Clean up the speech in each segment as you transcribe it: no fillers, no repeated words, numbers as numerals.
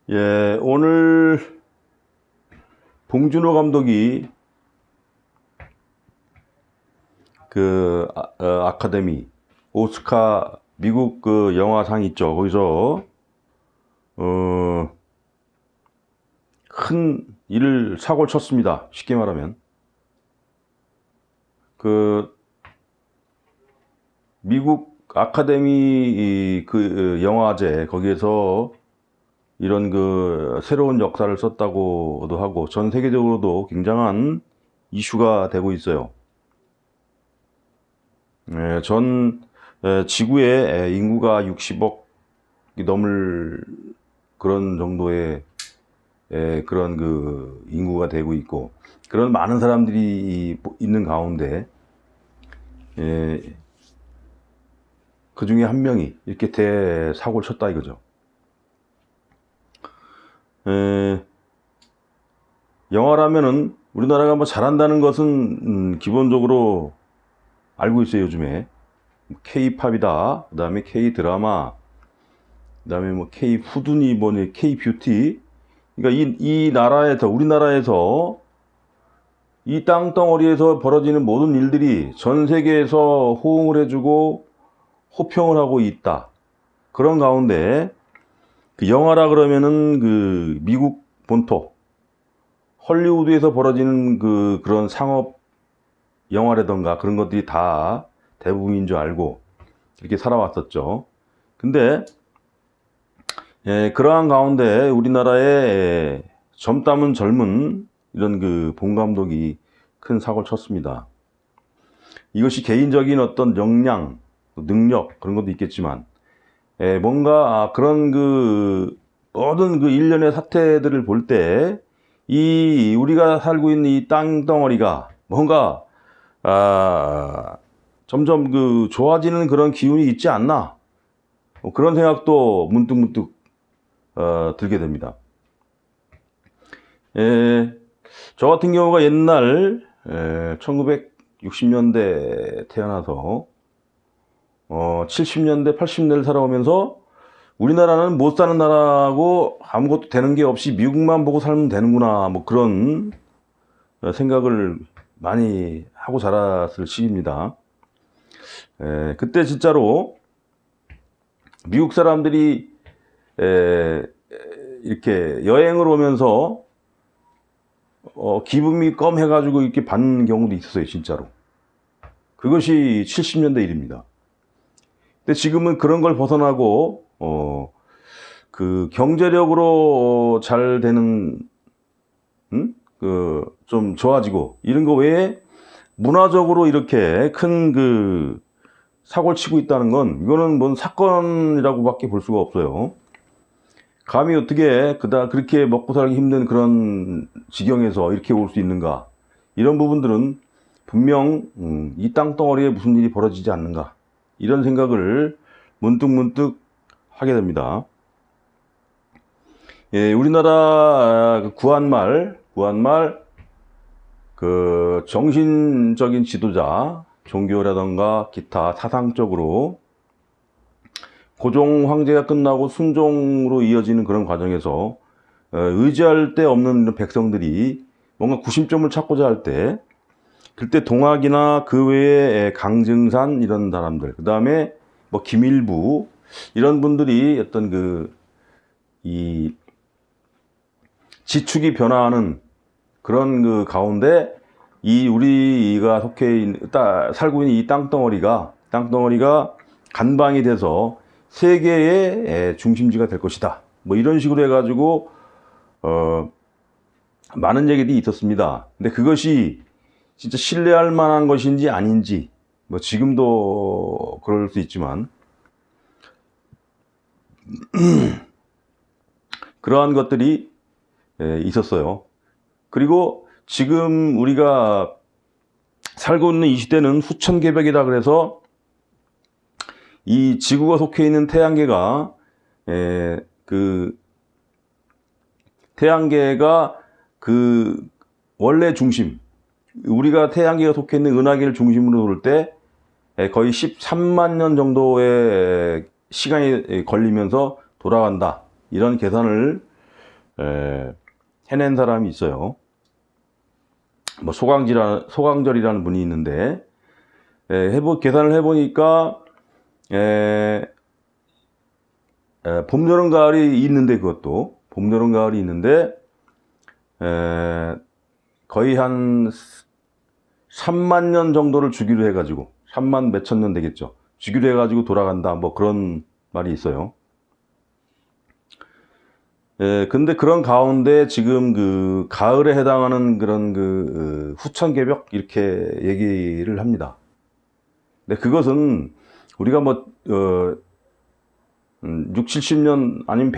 예, 오늘 봉준호 감독이 아카데미 오스카 미국 그 영화상 있죠. 거기서 큰 일을 사고를 쳤습니다. 쉽게 말하면 그 미국 아카데미 영화제 거기에서 이런 그 새로운 역사를 썼다고도 하고 전 세계적으로도 굉장한 이슈가 되고 있어요. 전 지구의 인구가 60억이 넘을 그런 정도의 그런 그 인구가 되고 있고 그런 많은 사람들이 있는 가운데 그 중에 한 명이 이렇게 대사고를 쳤다 이거죠. 영화라면은 우리나라가 뭐 잘한다는 것은 기본적으로 알고 있어요. 요즘에 K-팝이다, 그 다음에 K-드라마, 그 다음에 뭐 K-푸드니 뭐니 K-뷰티. 그러니까 이 나라에서, 우리나라에서 이 땅덩어리에서 벌어지는 모든 일들이 전 세계에서 호응을 해주고 호평을 하고 있다. 그런 가운데 그 영화라 그러면은 그 미국 본토 헐리우드에서 벌어지는 그런 상업 영화라던가 그런 것들이 다 대부분인 줄 알고 이렇게 살아왔었죠. 근데 그러한 가운데 우리나라의 젊다면 젊은 이런 그 봉 감독이 큰 사고를 쳤습니다. 이것이 개인적인 어떤 역량, 능력 그런 것도 있겠지만 뭔가 그런 그 모든 그 일련의 사태들을 볼 때 이 우리가 살고 있는 이 땅덩어리가 뭔가 점점 그 좋아지는 그런 기운이 있지 않나 그런 생각도 문득문득 들게 됩니다. 저 같은 경우가 옛날 1960년대 태어나서 70년대 80년대를 살아오면서 우리나라는 못 사는 나라고 아무것도 되는 게 없이 미국만 보고 살면 되는구나 뭐 그런 생각을 많이 하고 자랐을 시기입니다. 그때 진짜로 미국 사람들이 이렇게 여행을 오면서 기분이 껌해가지고 이렇게 받는 경우도 있었어요, 진짜로. 그것이 70년대 일입니다. 근데 지금은 그런 걸 벗어나고 그 경제력으로 잘 되는 좀 좋아지고 이런 거 외에 문화적으로 이렇게 큰 그 사고를 치고 있다는 건 이거는 뭔 사건이라고밖에 볼 수가 없어요. 감히 어떻게 그렇게 먹고 살기 힘든 그런 지경에서 이렇게 올 수 있는가? 이런 부분들은 분명 이 땅덩어리에 무슨 일이 벌어지지 않는가? 이런 생각을 문득문득 하게 됩니다. 우리나라 구한말 그 정신적인 지도자, 종교라던가 기타 사상적으로 고종 황제가 끝나고 순종으로 이어지는 그런 과정에서 의지할 데 없는 백성들이 뭔가 구심점을 찾고자 할 때 그때 동학이나 그 외에 강증산 이런 사람들, 그 다음에 뭐 김일부 이런 분들이 어떤 이 지축이 변화하는 그런 그 가운데 이 우리가 살고 있는 이 땅덩어리가 간방이 돼서 세계의 중심지가 될 것이다. 뭐 이런 식으로 해가지고 많은 얘기들이 있었습니다. 근데 그것이 진짜 신뢰할 만한 것인지 아닌지 뭐 지금도 그럴 수 있지만 그러한 것들이 있었어요. 그리고 지금 우리가 살고 있는 이 시대는 후천개벽이다 그래서 이 지구가 속해 있는 태양계가 태양계가 그 원래 중심, 우리가 태양계가 속해 있는 은하계를 중심으로 돌 때 거의 13만 년 정도의 시간이 걸리면서 돌아간다. 이런 계산을 해낸 사람이 있어요. 뭐 소강절이라는 분이 있는데, 계산을 해보니까 봄, 여름, 가을이 있는데, 그것도 봄, 여름, 가을이 있는데 거의 한 3만 년 정도를 주기로 해가지고 3만 몇천 년 되겠죠. 주기로 해가지고 돌아간다, 뭐 그런 말이 있어요. 근데 그런 가운데 지금 그 가을에 해당하는 그런 그 후천개벽 이렇게 얘기를 합니다. 근데 그것은 우리가 뭐 6, 70년 아니면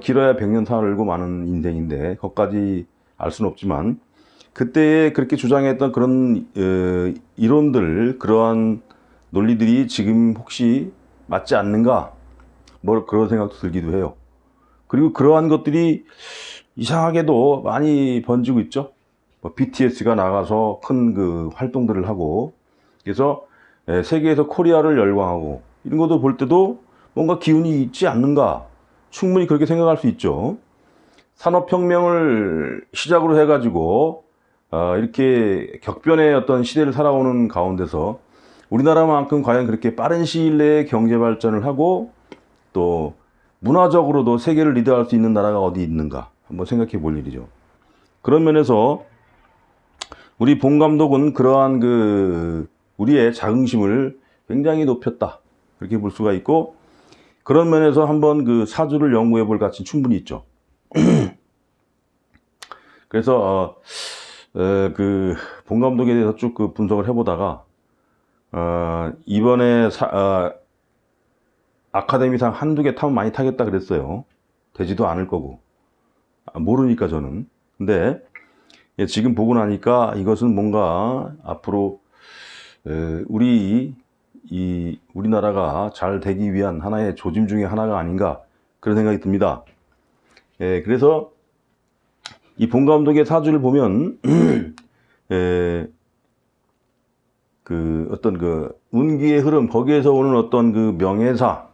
길어야 100년 살고 많은 인생인데 그것까지 알 수는 없지만, 그때에 그렇게 주장했던 그런 이론들, 그러한 논리들이 지금 혹시 맞지 않는가, 뭐 그런 생각도 들기도 해요. 그리고 그러한 것들이 이상하게도 많이 번지고 있죠. 뭐 BTS가 나가서 큰 그 활동들을 하고, 그래서 세계에서 코리아를 열광하고, 이런 것도 볼 때도 뭔가 기운이 있지 않는가, 충분히 그렇게 생각할 수 있죠. 산업혁명을 시작으로 해가지고 이렇게 격변의 어떤 시대를 살아오는 가운데서 우리나라만큼 과연 그렇게 빠른 시일 내에 경제 발전을 하고 또 문화적으로도 세계를 리드할 수 있는 나라가 어디 있는가 한번 생각해 볼 일이죠. 그런 면에서 우리 본 감독은 그러한 그 우리의 자긍심을 굉장히 높였다, 그렇게 볼 수가 있고, 그런 면에서 한번 그 사주를 연구해 볼 가치는 충분히 있죠. 그래서 그 본 감독에 대해서 쭉 그 분석을 해보다가 이번에 아카데미상 한두 개 타면 많이 타겠다 그랬어요. 되지도 않을 거고, 모르니까 저는. 근데 지금 보고 나니까 이것은 뭔가 앞으로 우리나라가 잘 되기 위한 하나의 조짐 중에 하나가 아닌가, 그런 생각이 듭니다. 그래서 이 본 감독의 사주를 보면 그 어떤 그 운기의 흐름, 거기에서 오는 어떤 그 명예사,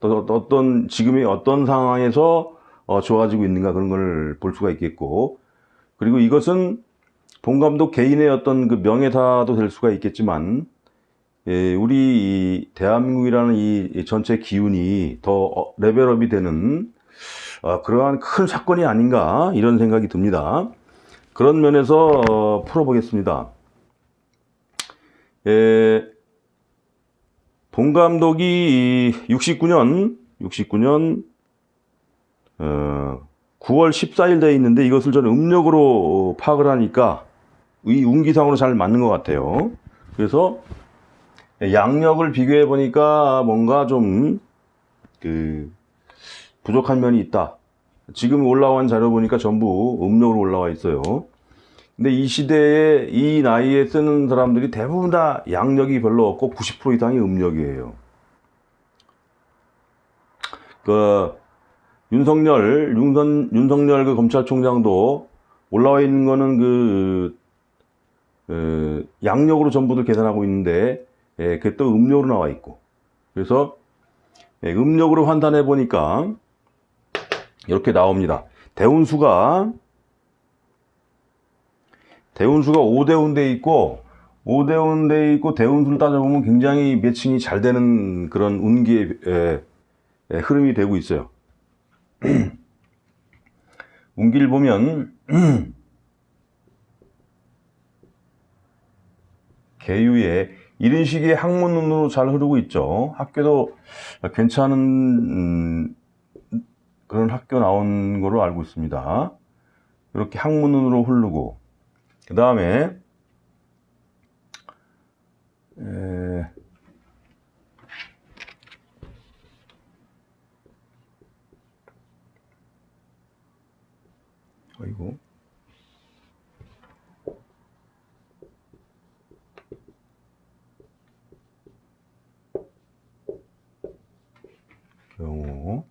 또 어떤 지금의 어떤 상황에서 좋아지고 있는가, 그런 걸 볼 수가 있겠고, 그리고 이것은 본 감독 개인의 어떤 그 명예사도 될 수가 있겠지만, 우리 이 대한민국이라는 이 전체 기운이 더 레벨업이 되는 그러한 큰 사건이 아닌가, 이런 생각이 듭니다. 그런 면에서 풀어보겠습니다. 본 감독이 69년 9월 14일 되어 있는데, 이것을 저는 음력으로 파악을 하니까 이 운기상으로 잘 맞는 것 같아요. 그래서 양력을 비교해 보니까 뭔가 좀 그 부족한 면이 있다. 지금 올라온 자료 보니까 전부 음력으로 올라와 있어요. 근데 이 시대에 이 나이에 쓰는 사람들이 대부분 다 양력이 별로 없고 90% 이상이 음력이에요. 그 윤석열 그 검찰총장도 올라와 있는 거는 양력으로 전부들 계산하고 있는데, 그게 또 음력으로 나와 있고, 그래서 음력으로 환산해 보니까 이렇게 나옵니다. 대운수가 5대운 돼 있고, 대운수를 따져보면 굉장히 매칭이 잘 되는 그런 운기의 흐름이 되고 있어요. 운기를 보면 계유에 이런 식의 학문운으로 잘 흐르고 있죠. 학교도 괜찮은 그런 학교 나온 거로 알고 있습니다. 이렇게 학문운으로 흐르고, 그 다음에 아이고, 경우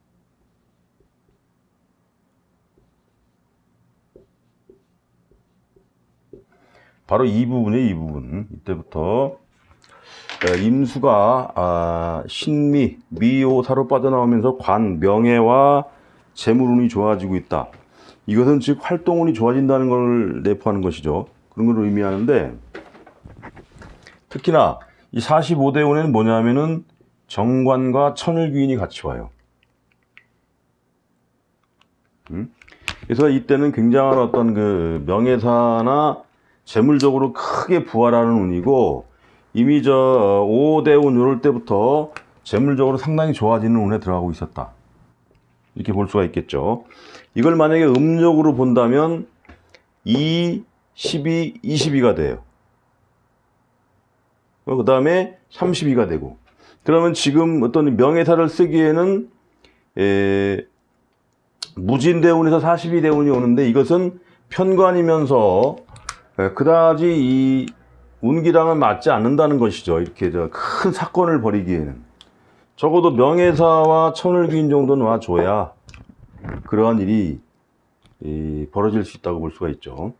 바로 이 부분이에요. 이 부분. 이때부터 임수가 신미, 미오사로 빠져나오면서 관, 명예와 재물운이 좋아지고 있다. 이것은 즉 활동운이 좋아진다는 걸 내포하는 것이죠. 그런 걸 의미하는데, 특히나 이 45대 운에는 뭐냐면은 정관과 천을귀인이 같이 와요. 그래서 이때는 굉장한 어떤 그 명예사나 재물적으로 크게 부활하는 운이고, 이미 저 5대 운 이럴 때부터 재물적으로 상당히 좋아지는 운에 들어가고 있었다. 이렇게 볼 수가 있겠죠. 이걸 만약에 음력으로 본다면 2, 12, 22가 돼요. 그 다음에 32가 되고, 그러면 지금 어떤 명예사를 쓰기에는 무진대운에서 42대운이 오는데, 이것은 편관이면서 그다지 이 운기랑은 맞지 않는다는 것이죠. 이렇게 큰 사건을 벌이기에는 적어도 명예사와 천을귀인 정도는 와줘야 그러한 일이 벌어질 수 있다고 볼 수가 있죠.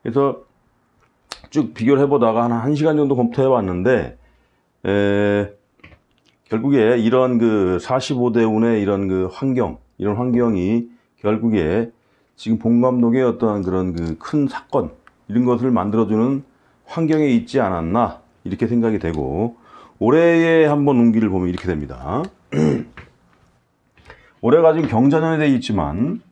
그래서 쭉 비교를 해보다가 한 1시간 정도 검토해 봤는데, 결국에 이런 그 45대 운의 이런 그 환경, 이런 환경이 결국에 지금 봉 감독의 어떠한 그런 그 큰 사건, 이런 것을 만들어주는 환경에 있지 않았나, 이렇게 생각이 되고, 올해의 한번 운기를 보면 이렇게 됩니다. 올해가 지금 경자년에 되어 있지만,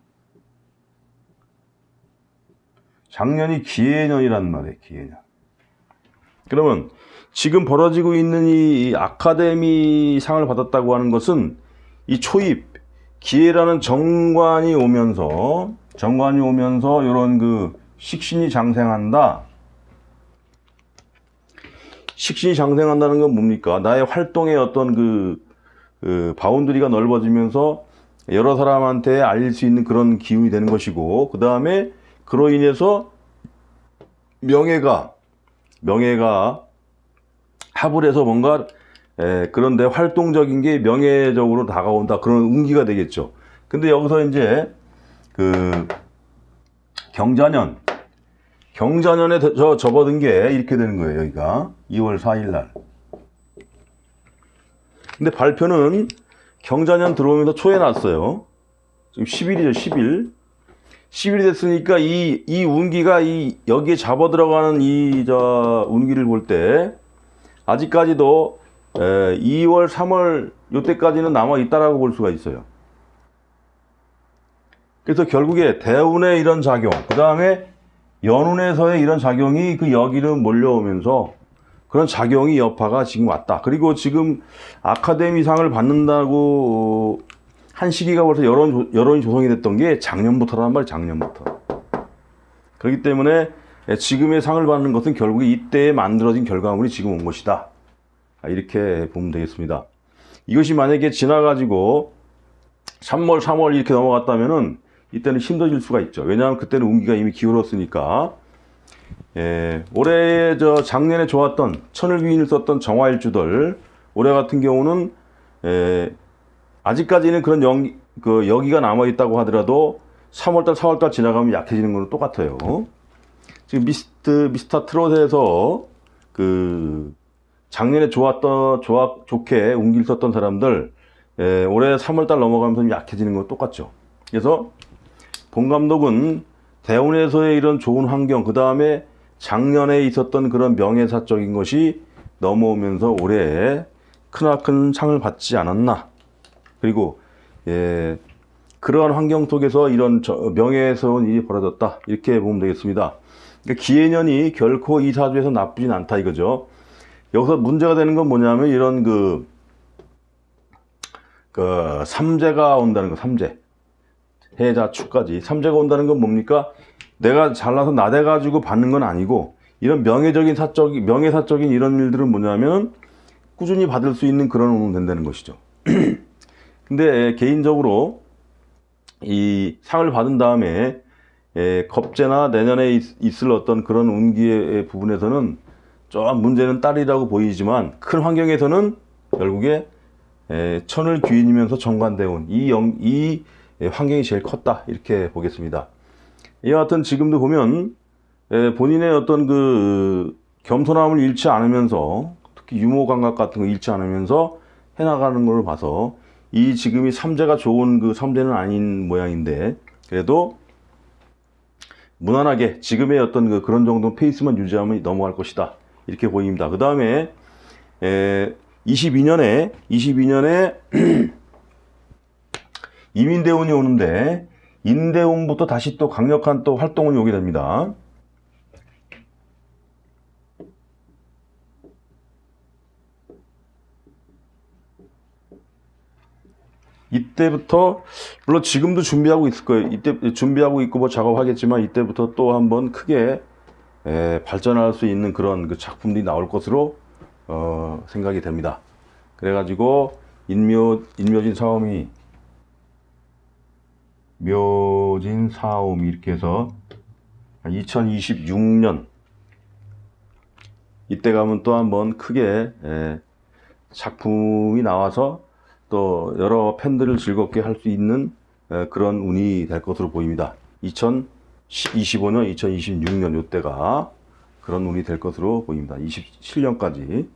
작년이 기해년이란 말이에요, 기해년. 그러면 지금 벌어지고 있는 이 아카데미 상을 받았다고 하는 것은 이 초입, 기해라는 정관이 오면서 이런 그 식신이 장생한다. 식신이 장생한다는 건 뭡니까? 나의 활동의 어떤 그 바운드리가 넓어지면서 여러 사람한테 알릴 수 있는 그런 기운이 되는 것이고, 그 다음에 그로 인해서 명예가 합을 해서 뭔가 그런데 활동적인 게 명예적으로 다가온다, 그런 운기가 되겠죠. 근데 여기서 이제 그 경자년에 접어든 게 이렇게 되는 거예요. 여기가 2월 4일 날. 근데 발표는 경자년 들어오면서 초에 났어요. 지금 10일이죠, 10일. 10일이 됐으니까 이 운기가 여기에 잡아 들어가는 운기를 볼 때 아직까지도 2월, 3월 요때까지는 남아 있다라고 볼 수가 있어요. 그래서 결국에 대운의 이런 작용, 그 다음에 연운에서의 이런 작용이 그 여기로 몰려오면서 그런 작용이 여파가 지금 왔다. 그리고 지금 아카데미상을 받는다고 한 시기가 벌써 여론이 조성이 됐던 게 작년부터란 말이에요. 작년부터. 그렇기 때문에 지금의 상을 받는 것은 결국에 이때에 만들어진 결과물이 지금 온 것이다. 이렇게 보면 되겠습니다. 이것이 만약에 지나가지고 3월, 3월 이렇게 넘어갔다면은 이때는 힘들어질 수가 있죠. 왜냐하면 그때는 운기가 이미 기울었으니까. 올해 작년에 좋았던 천을귀인을 썼던 정화일주들, 올해 같은 경우는 아직까지는 그런 여기가 남아있다고 하더라도 3월달, 4월달 지나가면 약해지는 거는 똑같아요. 지금 미스터 트롯에서 그 작년에 좋게 운기를 썼던 사람들, 올해 3월달 넘어가면서 약해지는 건 똑같죠. 그래서 봉 감독은 대운에서의 이런 좋은 환경, 그 다음에 작년에 있었던 그런 명예사적인 것이 넘어오면서 올해 크나큰 상을 받지 않았나. 그리고 그러한 환경 속에서 이런 명예스러운 일이 벌어졌다, 이렇게 보면 되겠습니다. 그러니까 기해년이 결코 이 사주에서 나쁘진 않다 이거죠. 여기서 문제가 되는 건 뭐냐면 이런 그 삼재가 온다는 거. 삼재, 해자 축까지 삼재가 온다는 건 뭡니까? 내가 잘나서 나대 가지고 받는 건 아니고, 이런 명예사적인 이런 일들은 뭐냐면 꾸준히 받을 수 있는 그런 운은 된다는 것이죠. 근데 개인적으로 이 상을 받은 다음에 겁재나 내년에 있을 어떤 그런 운기의 부분에서는 좀 문제는 딸이라고 보이지만, 큰 환경에서는 결국에 천을귀인이면서 정관대운 이 환경이 제일 컸다, 이렇게 보겠습니다. 이와 같은 지금도 보면 본인의 어떤 그 겸손함을 잃지 않으면서, 특히 유머 감각 같은 거 잃지 않으면서 해나가는 걸 봐서 이 지금이 삼재가 좋은 그 삼재는 아닌 모양인데 그래도 무난하게 지금의 어떤 그런 정도 페이스만 유지하면 넘어갈 것이다 이렇게 보입니다. 그 다음에 22년에 이민대운이 오는데 인대운부터 다시 또 강력한 또 활동운이 오게 됩니다. 이때부터 물론 지금도 준비하고 있을 거예요. 이때 준비하고 있고 뭐 작업하겠지만 이때부터 또 한번 크게 발전할 수 있는 그런 그 작품들이 나올 것으로 생각이 됩니다. 그래가지고 인묘진 사오미 이렇게 해서 2026년 이때 가면 또 한번 크게 작품이 나와서 또 여러 팬들을 즐겁게 할 수 있는 그런 운이 될 것으로 보입니다. 2025년, 2026년 이때가 그런 운이 될 것으로 보입니다. 27년까지.